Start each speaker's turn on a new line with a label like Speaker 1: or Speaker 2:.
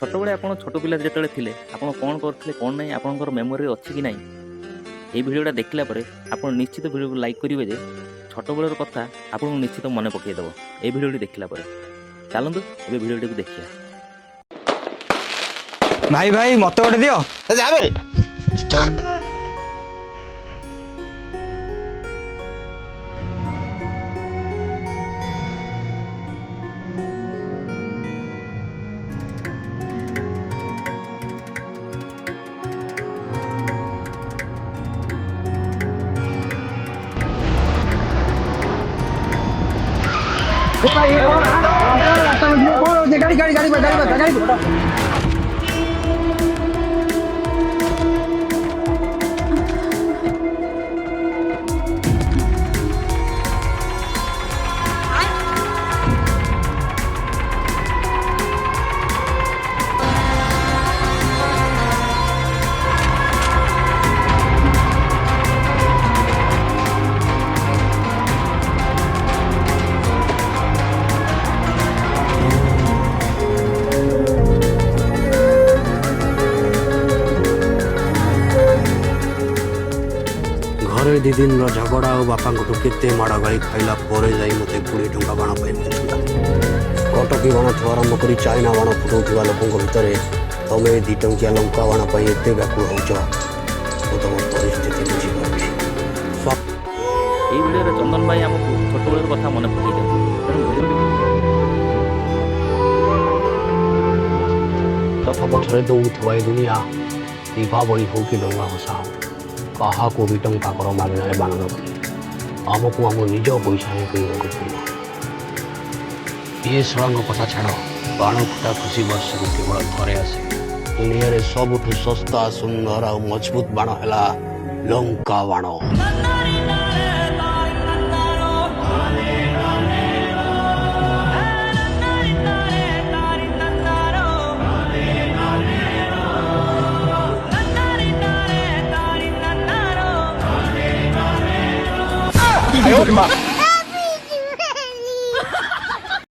Speaker 1: ଛୋଟବେଳେ ଆପଣ ଛୋଟ ପିଲା ଯେତେବେଳେ ଥିଲେ ଆପଣ କ'ଣ କରୁଥିଲେ କ'ଣ ନାହିଁ ଆପଣଙ୍କର ମେମୋରି ଅଛି କି ନାହିଁ? এই ଭିଡ଼ିଓଟା ଦେଖିଲା ପରେ ଆପଣ ନିଶ୍ଚିତ ଭିଡ଼ିଓକୁ ଲାଇକ୍ କରିବେ ଯେ ଛୋଟବେଳର କଥା ଆପଣଙ୍କୁ ନିଶ୍ଚିତ ମନେ ପକାଇଦେବ এই ଭିଡ଼ିଓଟି ଦେଖିଲା ପରେ। ଚାଲନ୍ତୁ ଏବେ ଭିଡ଼ିଓଟିକୁ ଦେଖିବା।
Speaker 2: ଭାଇ ଭାଇ ମତେ ଗୋଟେ ଦିଅ।
Speaker 3: ଯାବେ
Speaker 2: गाड़ी गाड़ी गाड़ी गाड़ी गाड़ी
Speaker 4: ଘରେ ଦି ଦିନର ଝଗଡ଼ା ଆଉ ବାପାଙ୍କଠୁ କେତେ ମାଡ଼ ଗାଳି ଖାଇଲା ପରେ ଯାଇ ମୋତେ 20 ଟଙ୍କା ବାଣ ପାଇଁ ମିଳିଥିଲା। କଟକୀ ବାଣଠୁ ଆରମ୍ଭ କରି ଚାଇନା ବାଣ ଫୁଟାଉଥିବା ଲୋକଙ୍କ ଭିତରେ ତମେ 2 ଟଙ୍କିଆ ଲଙ୍କା ବାଣ ପାଇଁ ଏତେ ବ୍ୟାକୁଳ ହେଉଛ, ମୁଁ ତମ ପରିସ୍ଥିତି ବୁଝିପାରୁଛି।
Speaker 1: এই ଭିଡ଼ିଓରେ ଚନ୍ଦନ ଭାଇ ଆମକୁ ଛୋଟବେଳର କଥା ମନେ ପକାଇ ଦିଅନ୍ତି। ତେଣୁ
Speaker 4: ରଥ ପଛରେ ଦୌଡ଼ୁଥିବା ଏ ଦୁନିଆ ଦୀପାବଳି ହଉ କି ଡଙ୍ଗା ଭସା ହଉ, କାହାକୁ ବି ଟଙ୍କା କର ମାଗଣାରେ ବାଣ ଦେବନି। ଆମକୁ ଆମ ନିଜ ପଇସା ହିଁ କିଣିବାକୁ ପଡ଼ିବ। ଏ ଶଳାଙ୍କ କଥା ଛାଡ଼, ବାଣ ଫୁଟା ଖୁସି ବର୍ଷକୁ କେବଳ ଥରେ ଆସେ। ଦୁନିଆରେ ସବୁଠୁ ଶସ୍ତା ସୁନ୍ଦର ଆଉ ମଜବୁତ ବାଣ ହେଲା ଲଙ୍କା ବାଣ।
Speaker 3: 哎呦我的妈！